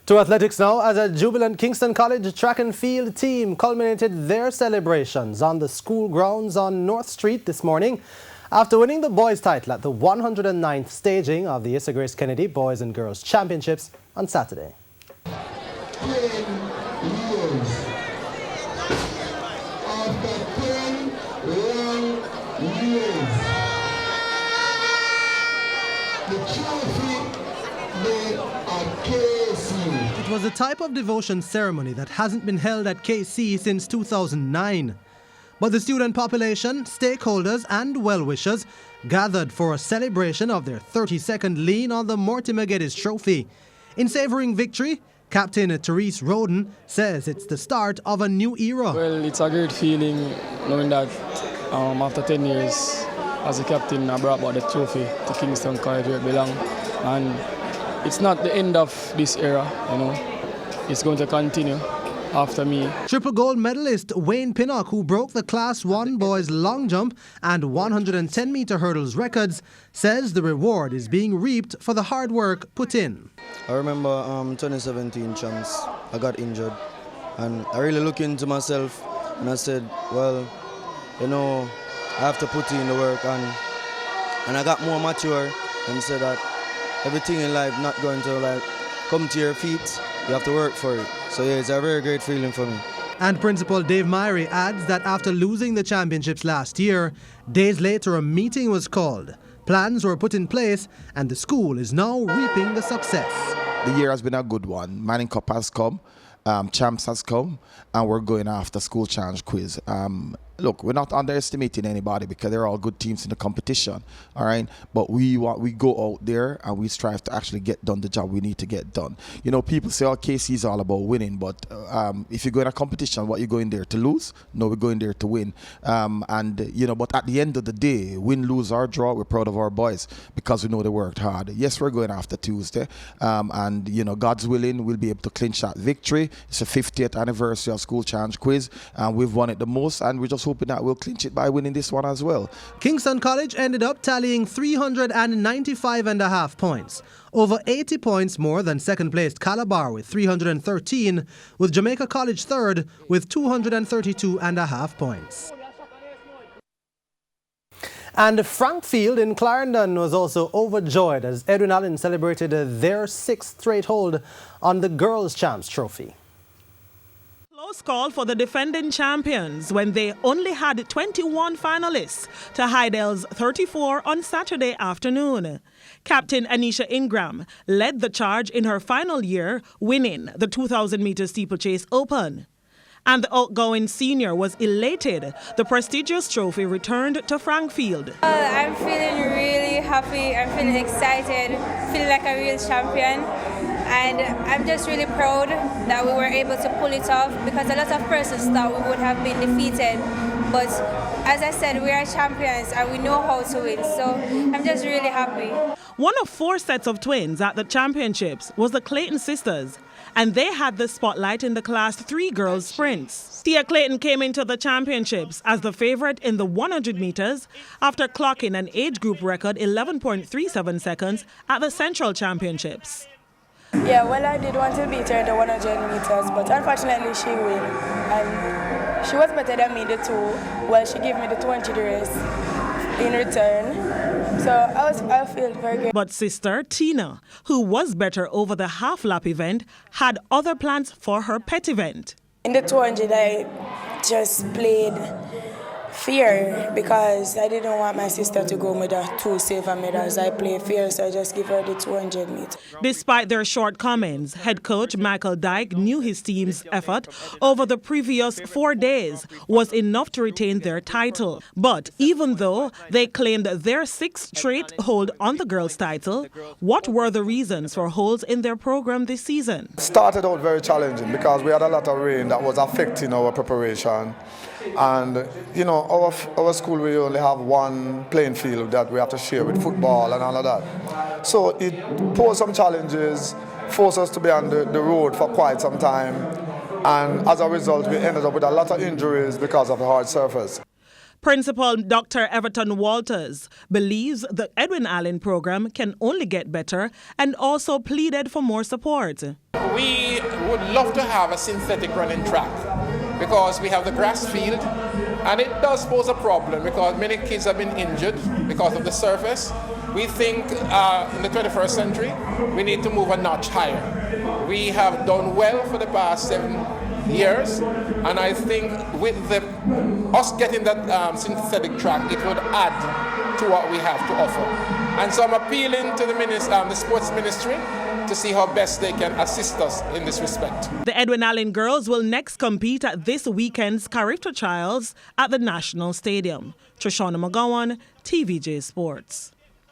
To athletics now, as a jubilant Kingston College track and field team culminated their celebrations on the school grounds on North Street this morning after winning the boys' title at the 109th staging of the Issa Grace Kennedy Boys and Girls Championships on Saturday. It was a type of devotion ceremony that hasn't been held at KC since 2009. But the student population, stakeholders and well-wishers gathered for a celebration of their 32nd lean on the Mortimer Geddes Trophy. In savouring victory, Captain Therese Roden says it's the start of a new era. Well, it's a great feeling knowing that after 10 years as a captain, I brought back the trophy to Kingston College where it belongs. And it's not the end of this era, you know. It's going to continue after me. Triple gold medalist Wayne Pinnock, who broke the Class 1 boys long jump and 110-meter hurdles records, says the reward is being reaped for the hard work put in. I remember 2017 champs, I got injured and I really looked into myself and I said, well, you know, I have to put in the work and I got more mature and said that everything in life not going to come to your feet, you have to work for it. So yeah, it's a very great feeling for me. And Principal Dave Myrie adds that after losing the championships last year, days later a meeting was called. Plans were put in place and the school is now reaping the success. The year has been a good one. Manning Cup has come, Champs has come, and we're going after School Challenge Quiz. Look, we're not underestimating anybody because they're all good teams in the competition, all right? But we go out there and we strive to actually get done the job we need to get done. You know, people say, oh, KC is all about winning, but if you go in a competition, what, you go in there to lose? No, we're going there to win. You know, but at the end of the day, win, lose, or draw, we're proud of our boys because we know they worked hard. Yes, we're going after Tuesday, and, you know, God's willing, we'll be able to clinch that victory. It's the 50th anniversary of School Challenge Quiz, and we've won it the most, and we're just hoping that we'll clinch it by winning this one as well. Kingston College ended up tallying 395.5 points, over 80 points more than second-placed Calabar with 313, with Jamaica College third with 232.5 points. And Frank Field in Clarendon was also overjoyed as Edwin Allen celebrated their 6th straight hold on the Girls' Champs Trophy. Close call for the defending champions when they only had 21 finalists to Heidel's 34 on Saturday afternoon. Captain Anisha Ingram led the charge in her final year, winning the 2,000-meter steeplechase open. And the outgoing senior was elated. The prestigious trophy returned to Frank Field. I'm feeling really happy. I'm feeling excited, feeling like a real champion. And I'm just really proud that we were able to pull it off because a lot of persons thought we would have been defeated. But as I said, we are champions and we know how to win. So I'm just really happy. One of 4 sets of twins at the championships was the Clayton sisters, and they had the spotlight in the Class 3 girls sprints. Tia Clayton came into the championships as the favorite in the 100 meters after clocking an age group record 11.37 seconds at the Central Championships. Yeah, well, I did want to beat her in the 100 meters, but unfortunately she won. And she was better than me, the 2. Well, she gave me the 200 race in return. So I feel very good. But sister Tina, who was better over the half-lap event, had other plans for her pet event. In the 200, I just played fair because I didn't want my sister to go with the 2 silver medals. I play fair, so I just give her the 200 meters. Despite their shortcomings, head coach Michael Dyke knew his team's effort over the previous 4 days was enough to retain their title. But even though they claimed their 6th straight hold on the girls' title, what were the reasons for holds in their program this season? It started out very challenging because we had a lot of rain that was affecting our preparation. And, you know, our school, we only have one playing field that we have to share with football and all of that. So it posed some challenges, forced us to be on the road for quite some time. And as a result, we ended up with a lot of injuries because of the hard surface. Principal Dr. Everton Walters believes the Edwin Allen program can only get better and also pleaded for more support. We would love to have a synthetic running track because we have the grass field, and it does pose a problem because many kids have been injured because of the surface. We think in the 21st century we need to move a notch higher. We have done well for the past 7 years, and I think with us getting that synthetic track, it would add to what we have to offer. And so I'm appealing to the sports ministry to see how best they can assist us in this respect. The Edwin Allen girls will next compete at this weekend's Character Trials at the National Stadium. Trishana McGowan, TVJ Sports.